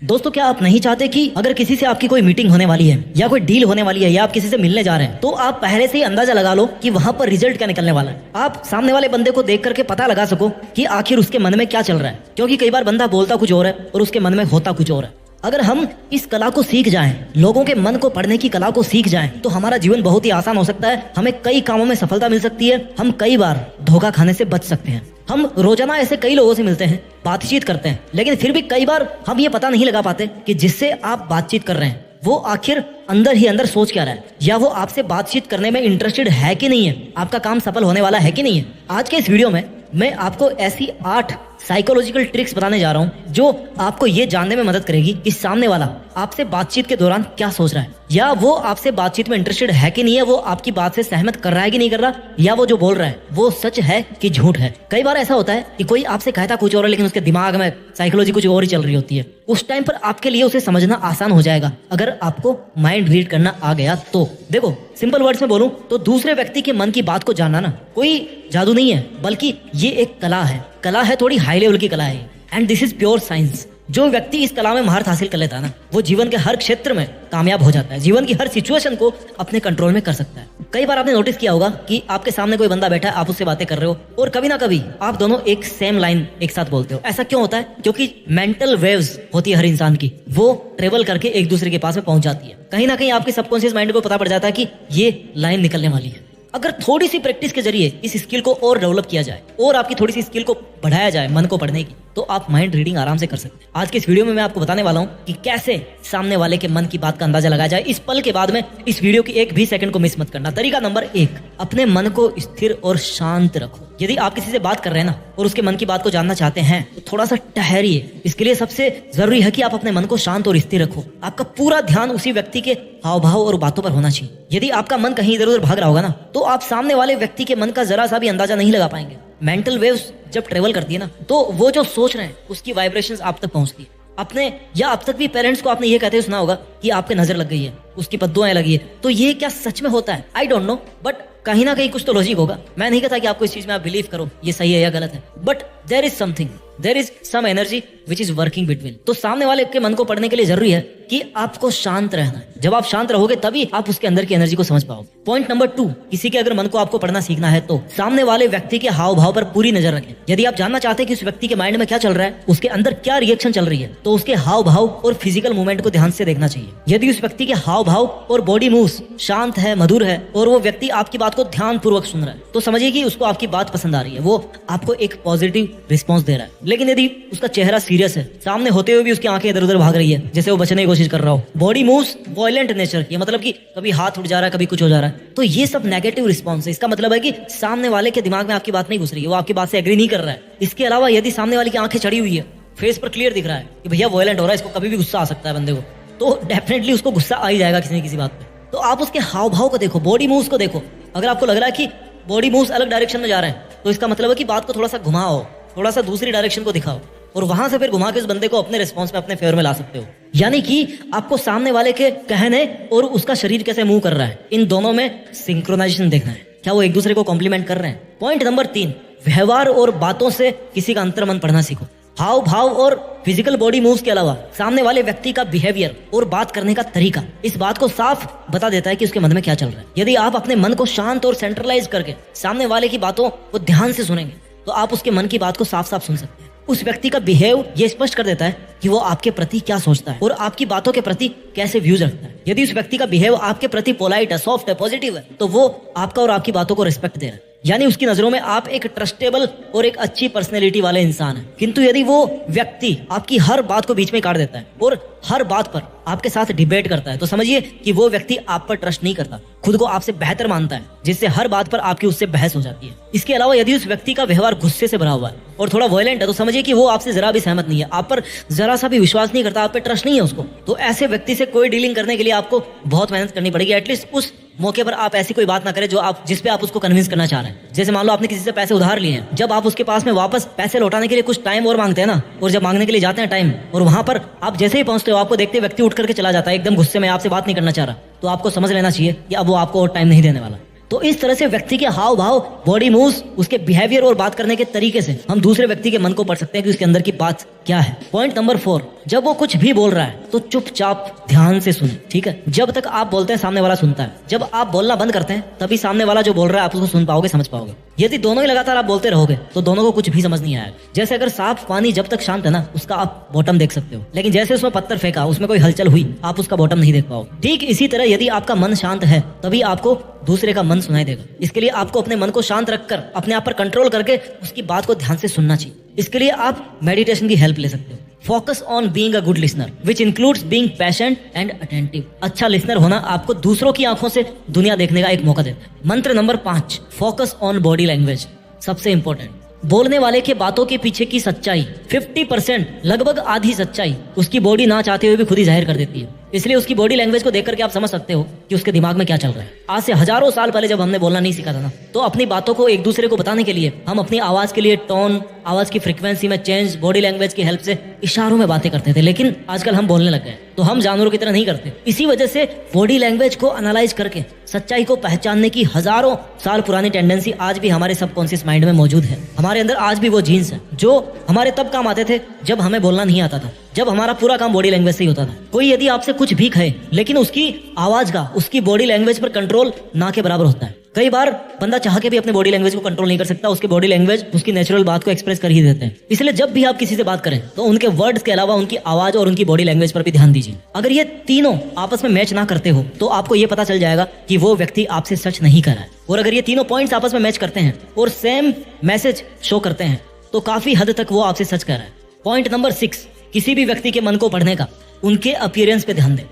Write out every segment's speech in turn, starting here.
दोस्तों, क्या आप नहीं चाहते कि अगर किसी से आपकी कोई मीटिंग होने वाली है या कोई डील होने वाली है या आप किसी से मिलने जा रहे हैं तो आप पहले से ही अंदाजा लगा लो कि वहां पर रिजल्ट क्या निकलने वाला है। आप सामने वाले बंदे को देख करके पता लगा सको कि आखिर उसके मन में क्या चल रहा है, क्योंकि कई बार बंदा बोलता कुछ और है और उसके मन में होता कुछ और है। अगर हम इस कला को सीख जाएं, लोगों के मन को पढ़ने की कला को सीख जाएं, तो हमारा जीवन बहुत ही आसान हो सकता है। हमें कई कामों में सफलता मिल सकती है, हम कई बार धोखा खाने से बच सकते हैं। हम रोजाना ऐसे कई लोगों से मिलते हैं, बातचीत करते हैं, लेकिन फिर भी कई बार हम ये पता नहीं लगा पाते कि जिससे आप बातचीत कर रहे हैं वो आखिर अंदर ही अंदर सोच क्या रहा है, या वो आपसे बातचीत करने में इंटरेस्टेड है कि नहीं है, आपका काम सफल होने वाला है कि नहीं है। आज के इस वीडियो में मैं आपको ऐसी 8 साइकोलॉजिकल ट्रिक्स बताने जा रहा हूं जो आपको ये जानने में मदद करेगी कि सामने वाला आपसे बातचीत के दौरान क्या सोच रहा है, या वो आपसे बातचीत में इंटरेस्टेड है कि नहीं है, वो आपकी बात से सहमत कर रहा है कि नहीं कर रहा, या वो जो बोल रहा है वो सच है कि झूठ है। कई बार ऐसा होता है कि कोई आपसे कहता कुछ और है लेकिन उसके दिमाग में साइकोलॉजी कुछ और ही चल रही होती है। उस टाइम पर आपके लिए उसे समझना आसान हो जाएगा अगर आपको माइंड रीड करना आ गया तो। देखो, सिंपल वर्ड्स में बोलूं तो दूसरे व्यक्ति के मन की बात को जानना ना कोई जादू नहीं है, बल्कि ये एक कला है। कला है, थोड़ी हाई लेवल की कला है, and this is pure science. जो व्यक्ति इस कला में महारत हासिल कर लेता है ना, वो जीवन के हर क्षेत्र में कामयाब हो जाता है, जीवन की हर सिचुएशन को अपने कंट्रोल में कर सकता है। कई बार आपने नोटिस किया होगा कि आपके सामने कोई बंदा बैठा है, आप उससे बातें कर रहे हो और कभी ना कभी आप दोनों एक सेम लाइन एक साथ बोलते हो। ऐसा क्यों होता है? क्योंकि मेंटल वेव्स होती है हर इंसान की, वो ट्रेवल करके एक दूसरे के पास में पहुंच जाती है। कहीं ना कहीं आपके सबकॉन्शियस माइंड को पता पड़ जाता है कि ये लाइन निकलने वाली है। अगर थोड़ी सी प्रैक्टिस के जरिए इस स्किल को और डेवलप किया जाए और आपकी थोड़ी सी स्किल को बढ़ाया जाए मन को पढ़ने की, तो आप माइंड रीडिंग आराम से कर सकते हैं। आज के इस वीडियो में मैं आपको बताने वाला हूं कि कैसे सामने वाले के मन की बात का अंदाजा लगाया जाए इस पल के बाद में। इस वीडियो की एक भी सेकंड को मिस मत करना। तरीका नंबर 1, अपने मन को स्थिर और शांत रखो। यदि आप किसी से बात कर रहे हैं ना और उसके मन की बात को जानना चाहते हैं तो थोड़ा सा ठहरिए। इसके लिए सबसे जरूरी है कि आप अपने मन को शांत और स्थिर रखो। आपका पूरा ध्यान उसी व्यक्ति के हाव भाव और बातों पर होना चाहिए। यदि आपका मन कहीं इधर उधर भाग रहा होगा ना, तो आप सामने वाले व्यक्ति के मन का जरा सा भी अंदाजा नहीं लगा पाएंगे। मेंटल वेव्स जब ट्रेवल करती है ना, तो वो जो सोच रहे हैं उसकी वाइब्रेशंस आप तक पहुंचती है। अपने या अब तक भी पेरेंट्स को आपने ये कहते हुए सुना होगा कि आपके नजर लग गई है, उसकी बद्दुआएं लगी है। तो ये क्या सच में होता है? आई डोंट नो, बट कहीं ना कहीं कुछ तो लॉजिक होगा। मैं नहीं कहता कि आपको इस चीज में आप बिलीव करो ये सही है या गलत है, but there is something, there is some energy which is working between. तो सामने वाले के मन को पढ़ने के लिए जरूरी है कि आपको शांत रहना है। जब आप शांत रहोगे तभी आप उसके अंदर की एनर्जी को समझ पाओगे। पॉइंट नंबर 2, किसी के अगर मन को आपको पढ़ना सीखना है तो सामने वाले व्यक्ति के हाव भाव पर पूरी नजर रखें। यदि आप जानना चाहते हैं कि उस व्यक्ति के माइंड में क्या चल रहा है, उसके अंदर क्या रिएक्शन चल रही है, तो उसके हाव भाव और फिजिकल मूवमेंट को ध्यान से देखना चाहिए। यदि उस व्यक्ति के हाव भाव और बॉडी मूव्स शांत है, मधुर है और वो व्यक्ति आपकी बात को ध्यान पूर्वक सुन रहा है, तो समझिए कि उसको आपकी बात पसंद आ रही है, वो आपको एक पॉजिटिव रिस्पॉन्स दे रहा है। लेकिन यदि उसका चेहरा सीरियस है, सामने होते हुए भी उसकी आंखें इधर उधर भाग रही है जैसे वो बचने की कोशिश कर रहा हो, बॉडी मूव्स वायलेंट नेचर की, मतलब कि कभी हाथ उठ जा रहा है, कभी कुछ हो जा रहा है, तो ये सब नेगेटिव रिस्पॉन्स है। इसका मतलब है कि सामने वाले के दिमाग में आपकी बात नहीं घुस रही है, वो आपकी बात से एग्री नहीं कर रहा है। इसके अलावा यदि सामने वाले की आंखें चढ़ी हुई है, फेस पर क्लियर दिख रहा है कि भैया वायलेंट हो रहा है, इसको कभी भी गुस्सा आ सकता है बंदे को, तो डेफिनेटली उसको गुस्सा आ ही जाएगा किसी न किसी बात पे। तो आप उसके हाव भाव को देखो, बॉडी मूव्स को देखो। अगर आपको लग रहा है कि बॉडी मूव्स अलग डायरेक्शन में जा रहे हैं, तो इसका मतलब है कि बात को थोड़ा सा घुमाओ, थोड़ा सा दूसरी डायरेक्शन को दिखाओ और वहां से फिर घुमा के उस बंदे को अपने रिस्पॉन्स में अपने फेवर में ला सकते हो। यानी कि आपको सामने वाले के कहने और उसका शरीर कैसे मूव कर रहा है, इन दोनों में सिंक्रोनाइजेशन देखना है, क्या वो एक दूसरे को कॉम्प्लीमेंट कर रहे हैं। पॉइंट नंबर 3, व्यवहार और बातों से किसी का अंतर्मन पढ़ना सीखो। हाव भाव और फिजिकल बॉडी मूव्स के अलावा सामने वाले व्यक्ति का बिहेवियर और बात करने का तरीका इस बात को साफ बता देता है कि उसके मन में क्या चल रहा है। यदि आप अपने मन को शांत और सेंट्रलाइज करके सामने वाले की बातों को ध्यान से सुनेंगे तो आप उसके मन की बात को साफ साफ सुन सकते हैं। उस व्यक्ति का बिहेव ये स्पष्ट कर देता है कि वो आपके प्रति क्या सोचता है और आपकी बातों के प्रति कैसे व्यूज रखता है। यदि उस व्यक्ति का बिहेव आपके प्रति पोलाइट है, सॉफ्ट है, पॉजिटिव है, तो वो आपका और आपकी बातों को रिस्पेक्ट दे रहा है, यानी उसकी नजरों में आप एक ट्रस्टेबल और एक अच्छी पर्सनैलिटी वाले इंसान हैं। किंतु यदि वो व्यक्ति आपकी हर बात को बीच में काट देता है और हर बात पर आपके साथ डिबेट करता है, तो समझिए कि वो व्यक्ति आप पर ट्रस्ट नहीं करता, खुद को आपसे बेहतर मानता है, जिससे हर बात पर आपकी उससे बहस हो जाती है। इसके अलावा यदि उस व्यक्ति का व्यवहार गुस्से से भरा हुआ है और थोड़ा वायलेंट है, तो समझिए कि वो आपसे जरा भी सहमत नहीं है, आप पर जरा सा भी विश्वास नहीं करता, आप पे ट्रस्ट नहीं है उसको। तो ऐसे व्यक्ति से कोई डीलिंग करने के लिए आपको बहुत मेहनत करनी पड़ेगी। एटलीस्ट उस मौके पर आप ऐसी कोई बात ना करें जिस पे आप उसको कन्विंस करना चाह रहे हैं। जैसे मान लो आपने किसी से पैसे उधार लिए हैं, जब आप उसके पास में वापस पैसे लौटाने के लिए कुछ टाइम और मांगते हैं ना, और जब मांगने के लिए जाते हैं टाइम और वहां पर आप जैसे ही पहुंचते हो, आपको देखते व्यक्ति उठ करके चला जाता है एकदम गुस्से में, आपसे बात नहीं करना चाह रहा, तो आपको समझ लेना चाहिए कि अब वो आपको और टाइम नहीं देने वाला। तो इस तरह से व्यक्ति के हाव भाव, बॉडी मूव्स, उसके बिहेवियर और बात करने के तरीके से हम दूसरे व्यक्ति के मन को पढ़ सकते हैं कि उसके अंदर की बात क्या है। पॉइंट नंबर 4, जब वो कुछ भी बोल रहा है तो चुपचाप ध्यान से सुने, ठीक है। जब तक आप बोलते हैं सामने वाला सुनता है, जब आप बोलना बंद करते हैं तभी सामने वाला जो बोल रहा है आप उसको सुन पाओगे, समझ पाओगे। यदि दोनों ही लगातार आप बोलते रहोगे तो दोनों को कुछ भी समझ नहीं आएगा। जैसे अगर साफ पानी जब तक शांत है ना, उसका आप बॉटम देख सकते हो, लेकिन जैसे उसमें पत्थर फेंका, उसमें कोई हलचल हुई, आप उसका बॉटम नहीं देख पाओगे। ठीक इसी तरह यदि आपका मन शांत है तभी आपको दूसरे का मन सुनाई देगा। इसके लिए आपको अपने मन को शांत रखकर अपने आप पर कंट्रोल करके उसकी बात को ध्यान से सुनना चाहिए। इसके लिए आप मेडिटेशन की हेल्प ले सकते हो। Focus on being a good listener which includes being patient and attentive. अच्छा लिसनर होना आपको दूसरों की आंखों से दुनिया देखने का एक मौका देता है। मंत्र number 5, focus on body language. सबसे इंपॉर्टेंट, बोलने वाले के बातों के पीछे की सच्चाई 50%, लगभग आधी सच्चाई उसकी बॉडी ना चाहते हुए भी खुद ही जाहिर कर देती है। इसलिए उसकी बॉडी लैंग्वेज को देख करके आप समझ सकते हो कि उसके दिमाग में क्या चल रहा है। आज से हजारों साल पहले जब हमने बोलना नहीं सीखा था ना, तो अपनी बातों को एक दूसरे को बताने के लिए हम अपनी आवाज के लिए टोन, आवाज की फ्रीक्वेंसी में चेंज, बॉडी लैंग्वेज की हेल्प से इशारों में बातें करते थे। लेकिन आजकल हम बोलने लग गए तो हम जानवरों की तरह नहीं करते। इसी वजह से बॉडी लैंग्वेज को एनालाइज करके सच्चाई को पहचानने की हजारों साल पुरानी टेंडेंसी आज भी हमारे सबकॉन्शियस माइंड में मौजूद है। हमारे अंदर आज भी वो जीन्स है जो हमारे तब काम आते थे जब हमें बोलना नहीं आता था, जब हमारा पूरा काम बॉडी लैंग्वेज से ही होता था। कोई यदि आपसे कुछ भी कहे लेकिन उसकी आवाज का उसकी बॉडी लैंग्वेज पर कंट्रोल ना के बराबर होता है। कई बार बंदा चाह के भी अपने बॉडी लैंग्वेज को कंट्रोल नहीं कर सकता, उसके बॉडी लैंग्वेज उसकी नेचुरल बात को एक्सप्रेस कर ही देते हैं। इसलिए जब भी आप किसी से बात करें तो उनके वर्ड्स के अलावा उनकी आवाज और उनकी बॉडी लैंग्वेज पर भी ध्यान दीजिए। अगर ये तीनों आपस में मैच ना करते हो तो आपको ये पता चल जाएगा कि वो व्यक्ति आपसे सच नहीं कर रहा है। और अगर ये तीनों पॉइंट्स आपस में मैच करते हैं और सेम मैसेज शो करते हैं तो काफी हद तक वो आपसे सच कर रहा है। पॉइंट नंबर 6, किसी भी व्यक्ति के मन को पढ़ने का उनके अपीयरेंस पे ध्यान दें।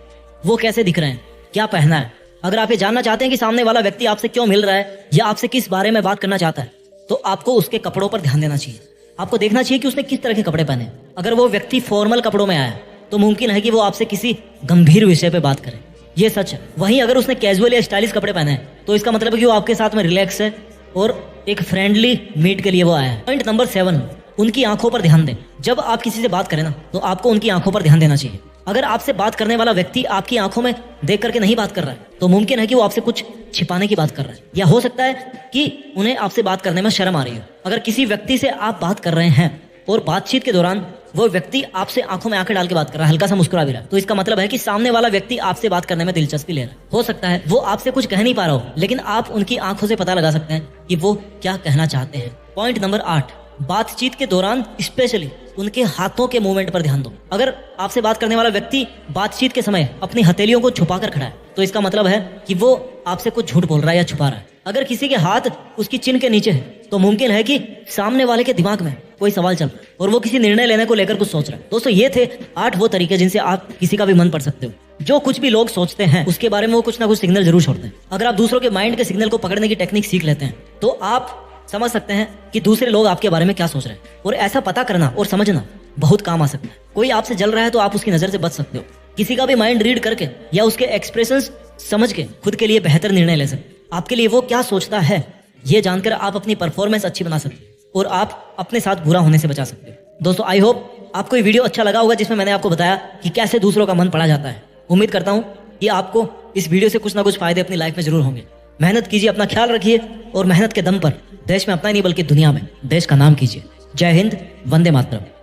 वो कैसे दिख रहे हैं, क्या पहना है। अगर आप ये जानना चाहते हैं कि सामने वाला व्यक्ति आपसे क्यों मिल रहा है या आपसे किस बारे में बात करना चाहता है, तो आपको उसके कपड़ों पर ध्यान देना चाहिए। आपको देखना चाहिए कि उसने किस तरह के कपड़े पहने। अगर वो व्यक्ति फॉर्मल कपड़ों में आया तो मुमकिन है कि वो आपसे किसी गंभीर विषय पे बात करे, ये सच है। वहीं अगर उसने कैजुअल या स्टाइलिश कपड़े पहने हैं तो इसका मतलब है कि वो आपके साथ में रिलैक्स है और एक फ्रेंडली मीट के लिए वो आया है। पॉइंट नंबर 7, उनकी आंखों पर ध्यान दें। जब आप किसी से बात करें ना तो आपको उनकी आंखों पर ध्यान देना चाहिए। अगर आपसे बात करने वाला व्यक्ति आपकी आंखों में देख करके नहीं बात कर रहा है तो मुमकिन है कि वो आपसे कुछ छिपाने की बात कर रहा है, या हो सकता है कि उन्हें आपसे बात करने में शर्म आ रही है। अगर किसी व्यक्ति से आप बात कर रहे हैं और बातचीत के दौरान वो व्यक्ति आपसे आंखों में आंखें डाल के बात कर रहा है, हल्का सा मुस्कुरा भी रहा है, तो इसका मतलब है कि सामने वाला व्यक्ति आपसे बात करने में दिलचस्पी ले रहा है। हो सकता है वो आपसे कुछ कह नहीं पा रहा हो, लेकिन आप उनकी आंखों से पता लगा सकते हैं कि वो क्या कहना चाहते हैं। पॉइंट नंबर 8, बातचीत के दौरान स्पेशली उनके हाथों के मूवमेंट पर ध्यान दो। अगर आपसे बात करने वाला व्यक्ति बातचीत के समय अपनी हथेलियों को छुपा कर खड़ा है तो इसका मतलब है कि वो आपसे कुछ झूठ बोल रहा है या छुपा रहा है। अगर किसी के हाथ उसकी चिन के नीचे है तो मुमकिन है कि सामने वाले के दिमाग में कोई सवाल चल रहा है और वो किसी निर्णय लेने को लेकर कुछ सोच रहा है। दोस्तों, ये थे 8 वो तरीके जिनसे आप किसी का भी मन पढ़ सकते हो। जो कुछ भी लोग सोचते हैं उसके बारे में वो कुछ ना कुछ सिग्नल जरूर छोड़ते हैं। अगर आप दूसरों के माइंड के सिग्नल को पकड़ने की टेक्निक सीख लेते हैं तो आप समझ सकते हैं कि दूसरे लोग आपके बारे में क्या सोच रहे हैं, और ऐसा पता करना और समझना बहुत काम आ सकता है। कोई आपसे जल रहा है तो आप उसकी नजर से बच सकते हो। किसी का भी माइंड रीड करके या उसके एक्सप्रेशंस समझ के खुद के लिए बेहतर निर्णय ले सकते। आपके लिए वो क्या सोचता है ये जानकर आप अपनी परफॉर्मेंस अच्छी बना सकते और आप अपने साथ बुरा होने से बचा सकते हो। दोस्तों, आई होप आपको ये वीडियो अच्छा लगा होगा जिसमें मैंने आपको बताया कि कैसे दूसरों का मन पढ़ा जाता है। उम्मीद करता हूँ कि आपको इस वीडियो से कुछ ना कुछ फायदे अपनी लाइफ में जरूर होंगे। मेहनत कीजिए, अपना ख्याल रखिए और मेहनत के दम पर देश में अपना ही नहीं बल्कि दुनिया में देश का नाम कीजिए। जय हिंद, वंदे मातरम।